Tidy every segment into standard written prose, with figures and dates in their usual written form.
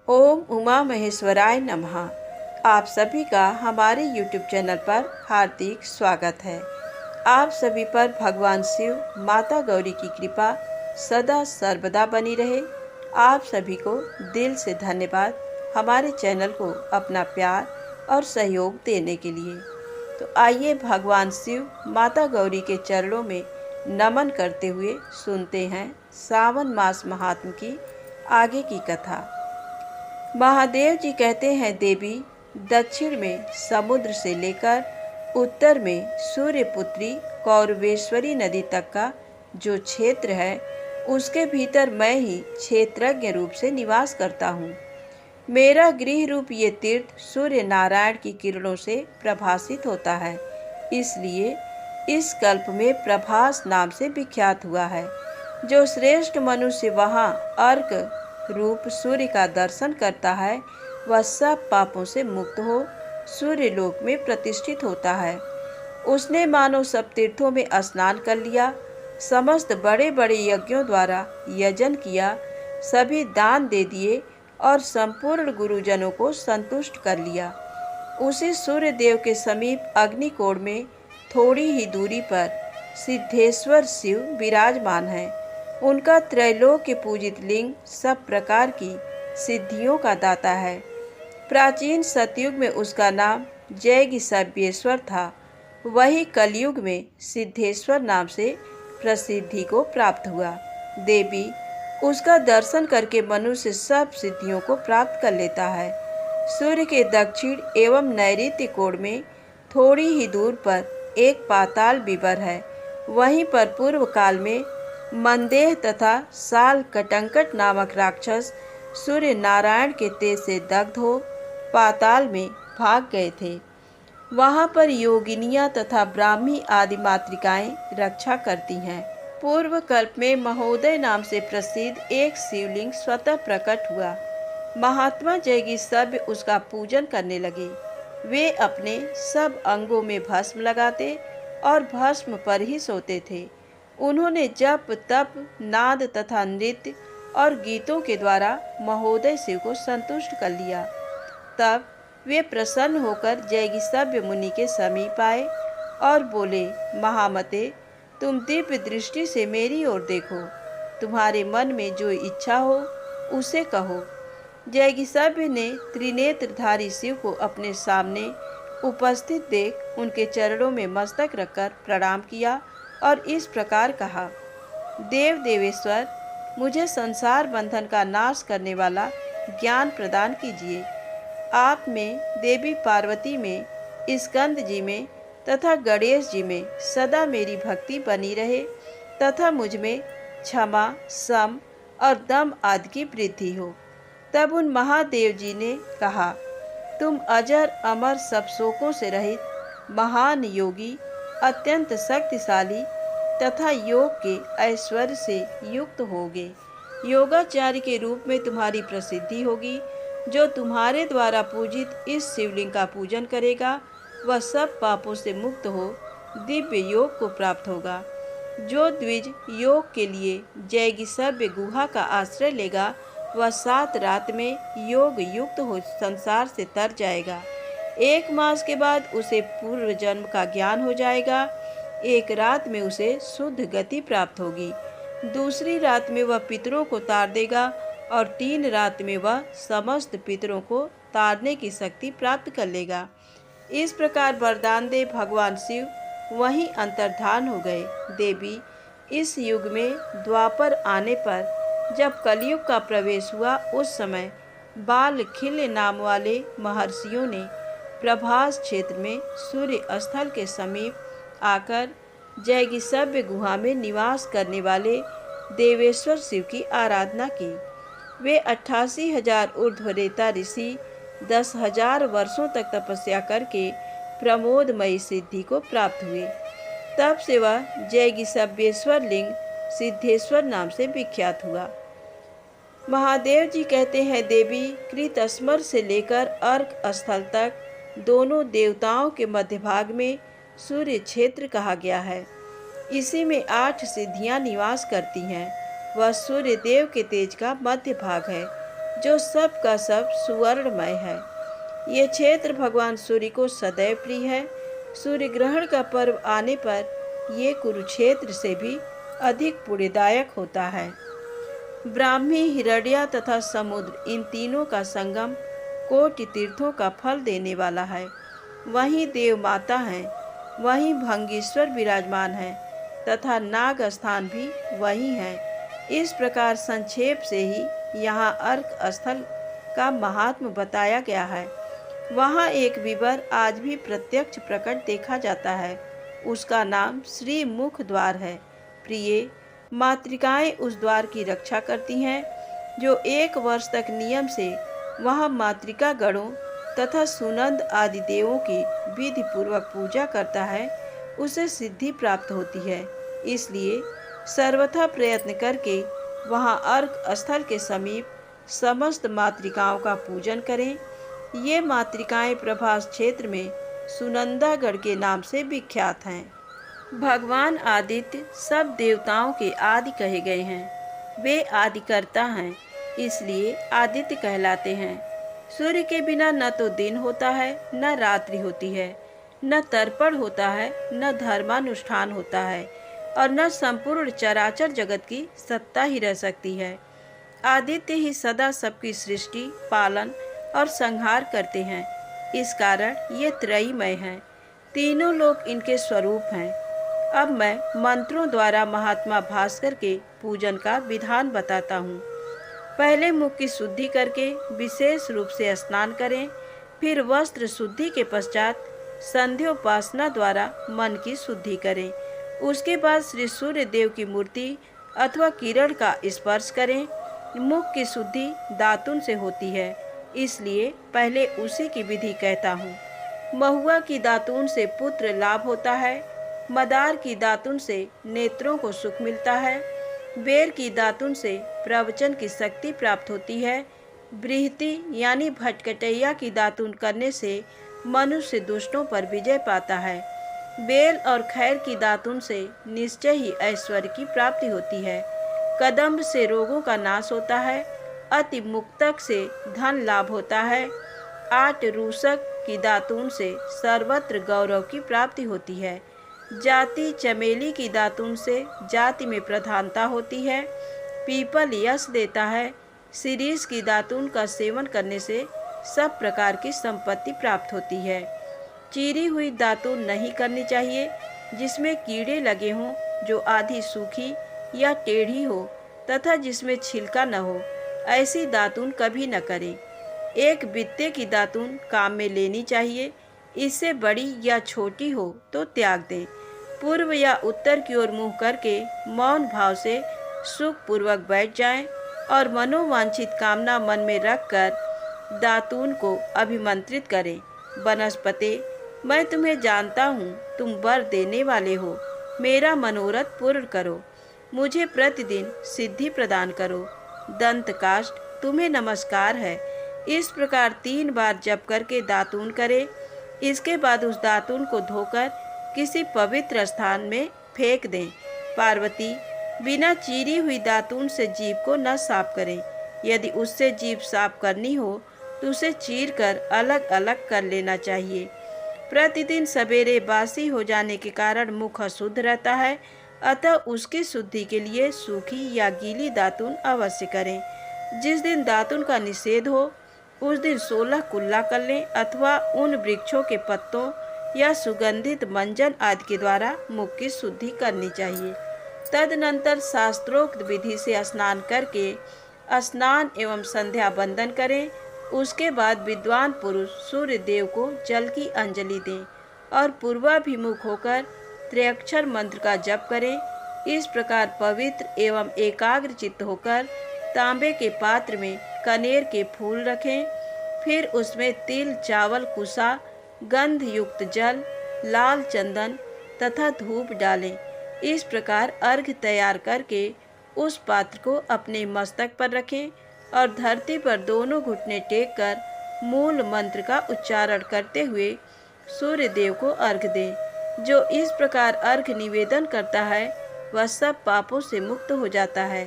ओम उमा महेश्वराय नमः। आप सभी का हमारे YouTube चैनल पर हार्दिक स्वागत है। आप सभी पर भगवान शिव, माता गौरी की कृपा सदा सर्वदा बनी रहे। आप सभी को दिल से धन्यवाद हमारे चैनल को अपना प्यार और सहयोग देने के लिए। तो आइए भगवान शिव, माता गौरी के चरणों में नमन करते हुए सुनते हैं सावन मास महात्म की आगे की कथा। महादेव जी कहते हैं, देवी, दक्षिण में समुद्र से लेकर उत्तर में सूर्यपुत्री कौरवेश्वरी नदी तक का जो क्षेत्र है, उसके भीतर मैं ही क्षेत्रज्ञ रूप से निवास करता हूँ। मेरा गृह रूप ये तीर्थ सूर्य नारायण की किरणों से प्रभासित होता है, इसलिए इस कल्प में प्रभास नाम से विख्यात हुआ है। जो श्रेष्ठ मनुष्य वहाँ अर्क रूप सूर्य का दर्शन करता है, वह सब पापों से मुक्त हो सूर्य लोक में प्रतिष्ठित होता है। उसने मानो सब तीर्थों में स्नान कर लिया, समस्त बड़े बड़े यज्ञों द्वारा यजन किया, सभी दान दे दिए और संपूर्ण गुरुजनों को संतुष्ट कर लिया। उसी सूर्य देव के समीप अग्निकोण में थोड़ी ही दूरी पर सिद्धेश्वर शिव विराजमान है। उनका त्रैलोक्य पूजित लिंग सब प्रकार की सिद्धियों का दाता है। प्राचीन सतयुग में उसका नाम जैगिसव्येश्वर था। वही कलयुग में सिद्धेश्वर नाम से प्रसिद्धि को प्राप्त हुआ। देवी, उसका दर्शन करके मनुष्य सब सिद्धियों को प्राप्त कर लेता है। सूर्य के दक्षिण एवं नैऋत्य कोण में थोड़ी ही दूर पर एक पाताल विवर है। वहीं पर पूर्व काल में मंदेह तथा साल कटंकट नामक राक्षस सूर्य नारायण के तेज से दग्ध हो पाताल में भाग गए थे। वहाँ पर योगिनियाँ तथा ब्राह्मी आदि मातृकाएं रक्षा करती हैं। पूर्व कल्प में महोदय नाम से प्रसिद्ध एक शिवलिंग स्वतः प्रकट हुआ। महात्मा जैगिसव्य उसका पूजन करने लगे। वे अपने सब अंगों में भस्म लगाते और भस्म पर ही सोते थे। उन्होंने जप, तप, नाद तथा नृत्य और गीतों के द्वारा महोदय शिव को संतुष्ट कर लिया। तब वे प्रसन्न होकर जैगिसव्य मुनि के समीप आए और बोले, महामते, तुम दिव्य दृष्टि से मेरी ओर देखो। तुम्हारे मन में जो इच्छा हो उसे कहो। जैगिसव्य ने त्रिनेत्रधारी शिव को अपने सामने उपस्थित देख उनके चरणों में मस्तक रखकर प्रणाम किया और इस प्रकार कहा, देव देवेश्वर, मुझे संसार बंधन का नाश करने वाला ज्ञान प्रदान कीजिए। आप में, देवी पार्वती में, स्कंद जी में तथा गणेश जी में सदा मेरी भक्ति बनी रहे तथा मुझ में क्षमा, सम और दम आदि की वृद्धि हो। तब उन महादेव जी ने कहा, तुम अजर अमर सब शोकों से रहित महान योगी, अत्यंत शक्तिशाली तथा योग के ऐश्वर्य से युक्त होगे। योगाचार्य के रूप में तुम्हारी प्रसिद्धि होगी। जो तुम्हारे द्वारा पूजित इस शिवलिंग का पूजन करेगा, वह सब पापों से मुक्त हो दिव्य योग को प्राप्त होगा। जो द्विज योग के लिए जैगिसव्य गुहा का आश्रय लेगा, वह 7 रात में योग युक्त हो संसार से तर जाएगा। 1 मास के बाद उसे पूर्व जन्म का ज्ञान हो जाएगा। 1 रात में उसे शुद्ध गति प्राप्त होगी। दूसरी रात में वह पितरों को तार देगा और 3 रात में वह समस्त पितरों को तारने की शक्ति प्राप्त कर लेगा। इस प्रकार वरदान दे भगवान शिव वहीं अंतर्धान हो गए। देवी, इस युग में द्वापर आने पर जब कलयुग का प्रवेश हुआ, उस समय बाल खिल्य नाम वाले महर्षियों ने प्रभास क्षेत्र में सूर्य स्थल के समीप आकर जैगिसव्य गुहा में निवास करने वाले देवेश्वर शिव की आराधना की। वे 88,000 ऊर्ध्वरेता ऋषि 10,000 वर्षों तक तपस्या करके प्रमोदमयी सिद्धि को प्राप्त हुए। तब से वह जैगिसव्येश्वर लिंग सिद्धेश्वर नाम से विख्यात हुआ। महादेव जी कहते हैं, देवी, कृतस्मर से लेकर अर्क स्थल तक दोनों देवताओं के मध्य भाग में सूर्य क्षेत्र कहा गया है। इसी में 8 सिद्धियां निवास करती हैं। वह सूर्य देव के तेज का मध्य भाग है। जो सब का सब सुवर्णमय है। ये क्षेत्र भगवान सूर्य को सदैव प्रिय है। सूर्य ग्रहण का पर्व आने पर ये कुरुक्षेत्र से भी अधिक पुण्यदायक होता है। ब्राह्मी, हिरण्या तथा समुद्र, इन तीनों का संगम कोटि तीर्थों का फल देने वाला है। वहीं देव माता हैं, वहीं भंगीश्वर विराजमान हैं तथा नाग स्थान भी वहीं है। इस प्रकार संक्षेप से ही यहाँ अर्क स्थल का महात्म बताया गया है। वहाँ एक विवर आज भी प्रत्यक्ष प्रकट देखा जाता है। उसका नाम श्री मुख द्वार है। प्रिय, मातृकाएं उस द्वार की रक्षा करती हैं। जो 1 वर्ष तक नियम से वहाँ मातृका गणों तथा सुनंद आदि देवों की विधि पूर्वक पूजा करता है, उसे सिद्धि प्राप्त होती है। इसलिए सर्वथा प्रयत्न करके वहाँ अर्क स्थल के समीप समस्त मातृकाओं का पूजन करें। ये मातृकाएं प्रभास क्षेत्र में सुनंदागढ़ के नाम से विख्यात हैं। भगवान आदित्य सब देवताओं के आदि कहे गए हैं। वे आदिकर्ता हैं, इसलिए आदित्य कहलाते हैं। सूर्य के बिना न तो दिन होता है, न रात्रि होती है, न तर्पण होता है, न धर्मानुष्ठान होता है और न संपूर्ण चराचर जगत की सत्ता ही रह सकती है। आदित्य ही सदा सबकी सृष्टि, पालन और संहार करते हैं। इस कारण ये त्रयीमय हैं। तीनों लोक इनके स्वरूप हैं। अब मैं मंत्रों द्वारा महात्मा भास्कर के पूजन का विधान बताता हूँ। पहले मुख की शुद्धि करके विशेष रूप से स्नान करें। फिर वस्त्र शुद्धि के पश्चात संध्योपासना द्वारा मन की शुद्धि करें। उसके बाद श्री सूर्य देव की मूर्ति अथवा किरण का स्पर्श करें। मुख की शुद्धि दातुन से होती है, इसलिए पहले उसी की विधि कहता हूँ। महुआ की दातून से पुत्र लाभ होता है। मदार की दातुन से नेत्रों को सुख मिलता है। बेर की दातुन से प्रवचन की शक्ति प्राप्त होती है। बृहति यानी भटकटैया की दातुन करने से मनुष्य दुष्टों पर विजय पाता है। बेल और खैर की दातुन से निश्चय ही ऐश्वर्य की प्राप्ति होती है। कदम्ब से रोगों का नाश होता है। अति मुक्तक से धन लाभ होता है। 8 रूसक की दातून से सर्वत्र गौरव की प्राप्ति होती है। जाति चमेली की दातून से जाति में प्रधानता होती है। पीपल यश देता है। शिरीष की दातून का सेवन करने से सब प्रकार की संपत्ति प्राप्त होती है। चीरी हुई दातून नहीं करनी चाहिए जिसमें कीड़े लगे हों, जो आधी सूखी या टेढ़ी हो तथा जिसमें छिलका न हो, ऐसी दातून कभी न करें। एक बित्ते की दातून काम में लेनी चाहिए। इससे बड़ी या छोटी हो तो त्याग दें। पूर्व या उत्तर की ओर मुँह करके मौन भाव से सुख पूर्वक बैठ जाएं और मनोवांछित कामना मन में रखकर दातून को अभिमंत्रित करें। वनस्पते, मैं तुम्हें जानता हूँ, तुम वर देने वाले हो। मेरा मनोरथ पूर्ण करो। मुझे प्रतिदिन सिद्धि प्रदान करो। दंत काष्ठ, तुम्हें नमस्कार है। इस प्रकार 3 बार जप करके दातून करे। इसके बाद उस दातून को धोकर किसी पवित्र स्थान में फेंक दें। पार्वती, बिना चीरी हुई दातून से जीभ को न साफ करें। यदि उससे जीभ साफ करनी हो तो उसे चीर कर अलग अलग कर लेना चाहिए। प्रतिदिन सवेरे बासी हो जाने के कारण मुख अशुद्ध रहता है, अतः उसकी शुद्धि के लिए सूखी या गीली दातून अवश्य करें। जिस दिन दातून का निषेध हो उस दिन 16 कुल्ला कर लें अथवा उन वृक्षों के पत्तों या सुगंधित मंजन आदि के द्वारा मुख की शुद्धि करनी चाहिए। तदनंतर शास्त्रोक्त विधि से स्नान करके स्नान एवं संध्या बंदन करें। उसके बाद विद्वान पुरुष सूर्य देव को जल की अंजलि दें और पूर्वाभिमुख होकर त्र्यक्षर मंत्र का जप करें। इस प्रकार पवित्र एवं एकाग्र चित्त होकर तांबे के पात्र में कनेर के फूल रखें। फिर उसमें तिल, चावल, कुसा, गंध युक्त जल, लाल चंदन तथा धूप डालें। इस प्रकार अर्घ्य तैयार करके उस पात्र को अपने मस्तक पर रखें और धरती पर दोनों घुटने टेक कर मूल मंत्र का उच्चारण करते हुए सूर्य देव को अर्घ्य दें। जो इस प्रकार अर्घ्य निवेदन करता है वह सब पापों से मुक्त हो जाता है।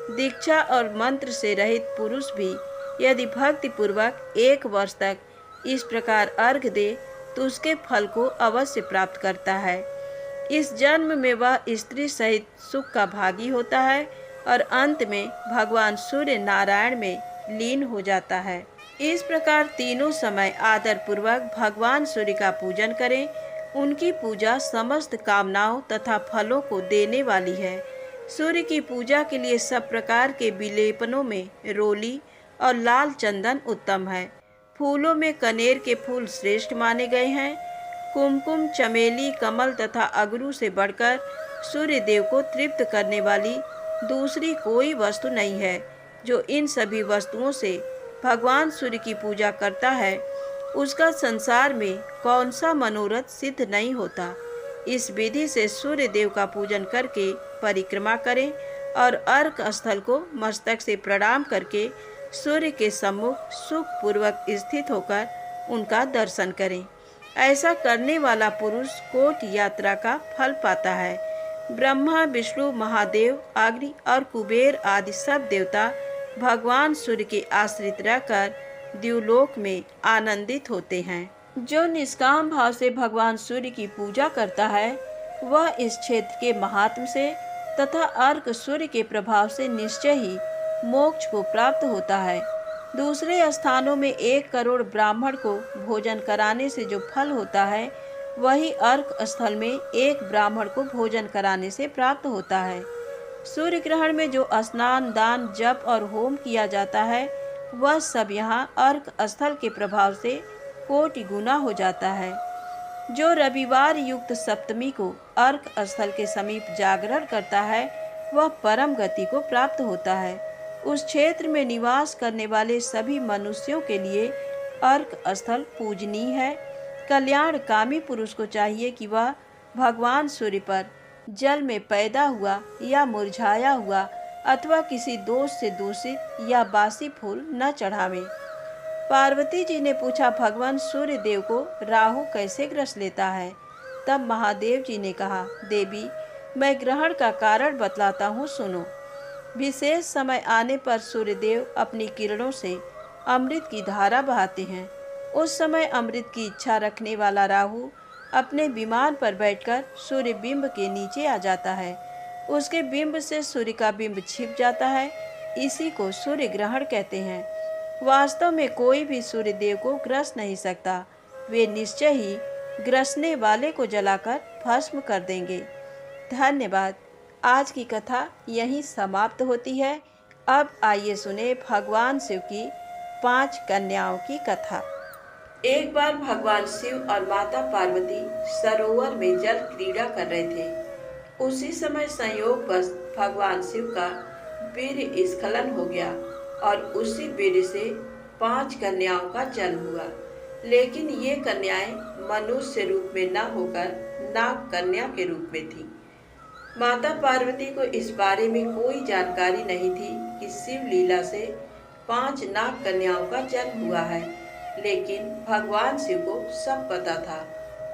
दीक्षा और मंत्र से रहित पुरुष भी यदि भक्ति पूर्वक 1 वर्ष तक इस प्रकार अर्घ दे तो उसके फल को अवश्य प्राप्त करता है। इस जन्म में वह स्त्री सहित सुख का भागी होता है और अंत में भगवान सूर्य नारायण में लीन हो जाता है। इस प्रकार तीनों समय आदर पूर्वक भगवान सूर्य का पूजन करें। उनकी पूजा समस्त कामनाओं तथा फलों को देने वाली है। सूर्य की पूजा के लिए सब प्रकार के विलेपनों में रोली और लाल चंदन उत्तम है। फूलों में कनेर के फूल श्रेष्ठ माने गए हैं। कुमकुम, चमेली, कमल तथा अगरू से बढ़कर सूर्य देव को तृप्त करने वाली दूसरी कोई वस्तु नहीं है। जो इन सभी वस्तुओं से भगवान सूर्य की पूजा करता है उसका संसार में कौन सा मनोरथ सिद्ध नहीं होता। इस विधि से सूर्य देव का पूजन करके परिक्रमा करें और अर्क स्थल को मस्तक से प्रणाम करके सूर्य के सम्मुख सुख पूर्वक स्थित होकर उनका दर्शन करें। ऐसा करने वाला पुरुष कोट यात्रा का फल पाता है। ब्रह्मा, विष्णु, महादेव, अग्नि और कुबेर आदि सब देवता भगवान सूर्य के आश्रित रहकर द्युलोक में आनंदित होते हैं। जो निष्काम भाव से भगवान सूर्य की पूजा करता है वह इस क्षेत्र के महात्म से तथा अर्क सूर्य के प्रभाव से निश्चय ही मोक्ष को प्राप्त होता है। दूसरे स्थानों में 1 करोड़ ब्राह्मण को भोजन कराने से जो फल होता है वही अर्क स्थल में 1 ब्राह्मण को भोजन कराने से प्राप्त होता है। सूर्य ग्रहण में जो स्नान, दान, जप और होम किया जाता है वह सब यहाँ अर्क स्थल के प्रभाव से कोटि गुना हो जाता है। जो रविवार युक्त सप्तमी को अर्क स्थल के समीप जागरण करता है वह परम गति को प्राप्त होता है। उस क्षेत्र में निवास करने वाले सभी मनुष्यों के लिए अर्क स्थल पूजनीय है। कल्याणकामी पुरुष को चाहिए कि वह भगवान सूर्य पर जल में पैदा हुआ या मुरझाया हुआ अथवा किसी दोष से दूषित या बासी फूल न चढ़ावे। पार्वती जी ने पूछा, भगवान सूर्य देव को राहु कैसे ग्रस लेता है? तब महादेव जी ने कहा, देवी मैं ग्रहण का कारण बतलाता हूँ, सुनो। विशेष समय आने पर सूर्यदेव अपनी किरणों से अमृत की धारा बहाते हैं। उस समय अमृत की इच्छा रखने वाला राहु अपने विमान पर बैठकर सूर्य बिंब के नीचे आ जाता है। उसके बिंब से सूर्य का बिंब छिप जाता है। इसी को सूर्य ग्रहण कहते हैं। वास्तव में कोई भी सूर्य देव को ग्रस नहीं सकता। वे निश्चय ही ग्रसने वाले को जलाकर भस्म कर देंगे। धन्यवाद। आज की कथा यहीं समाप्त होती है। अब आइए सुने भगवान शिव की 5 कन्याओं की कथा। एक बार भगवान शिव और माता पार्वती सरोवर में जल क्रीड़ा कर रहे थे। उसी समय संयोगवश भगवान शिव का वीर्य स्खलन हो गया और उसी वीर्य से 5 कन्याओं का जन्म हुआ। लेकिन ये कन्याएं मनुष्य रूप में न होकर नाग कन्या के रूप में थी। माता पार्वती को इस बारे में कोई जानकारी नहीं थी कि शिव लीला से 5 नाग कन्याओं का जन्म हुआ है। लेकिन भगवान शिव को सब पता था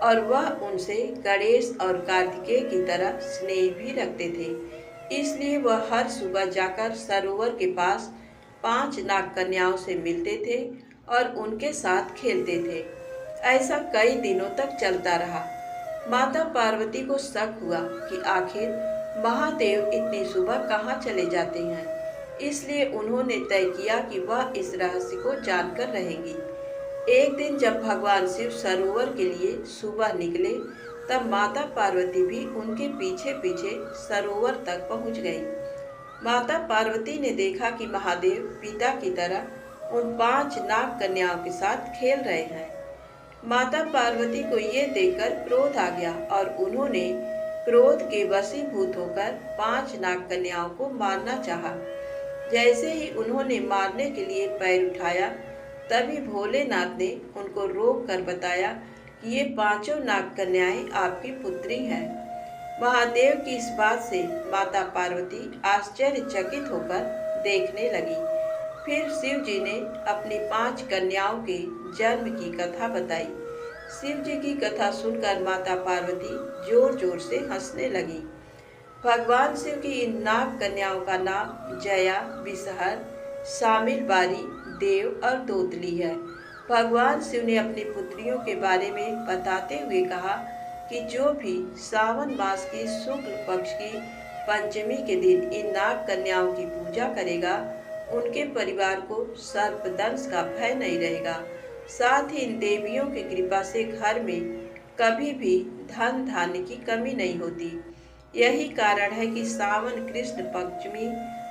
और वह उनसे गणेश और कार्तिकेय की तरह स्नेह भी रखते थे। इसलिए वह हर सुबह जाकर सरोवर के पास 5 नाग कन्याओं से मिलते थे और उनके साथ खेलते थे। ऐसा कई दिनों तक चलता रहा। माता पार्वती को शक हुआ कि आखिर महादेव इतनी सुबह कहाँ चले जाते हैं। इसलिए उन्होंने तय किया कि वह इस रहस्य को जानकर रहेंगी। एक दिन जब भगवान शिव सरोवर के लिए सुबह निकले तब माता पार्वती भी उनके पीछे पीछे सरोवर तक पहुंच गई। माता पार्वती ने देखा कि महादेव पिता की तरह उन 5 नाग कन्याओं के साथ खेल रहे हैं। माता पार्वती को ये देखकर क्रोध आ गया और उन्होंने क्रोध के वशीभूत होकर 5 नाग कन्याओं को मारना चाहा। जैसे ही उन्होंने मारने के लिए पैर उठाया तभी भोलेनाथ ने उनको रोक कर बताया कि ये 5 नाग कन्याएं आपकी पुत्री हैं। महादेव की इस बात से माता पार्वती आश्चर्यचकित होकर देखने लगी। फिर शिव जी ने अपनी 5 कन्याओं के जन्म की कथा बताई। शिव जी की कथा सुनकर माता पार्वती जोर जोर से हंसने लगी। भगवान शिव की इन नाग कन्याओं का नाम जया, विषहर, शामिल बारी, देव और दोतली है। भगवान शिव ने अपनी पुत्रियों के बारे में बताते हुए कहा कि जो भी सावन मास के शुक्ल पक्ष की पंचमी के दिन इन नाग कन्याओं की पूजा करेगा, उनके परिवार को सर्पदंश का भय नहीं रहेगा। साथ ही इन देवियों की कृपा से घर में कभी भी धन धान्य की कमी नहीं होती। यही कारण है कि सावन कृष्ण पंचमी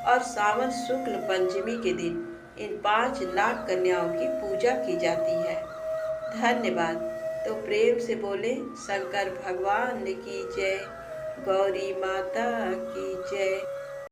और सावन शुक्ल पंचमी के दिन इन 5 नाग कन्याओं की पूजा की जाती है। धन्यवाद। तो प्रेम से बोले शंकर भगवान की जय, गौरी माता की जय।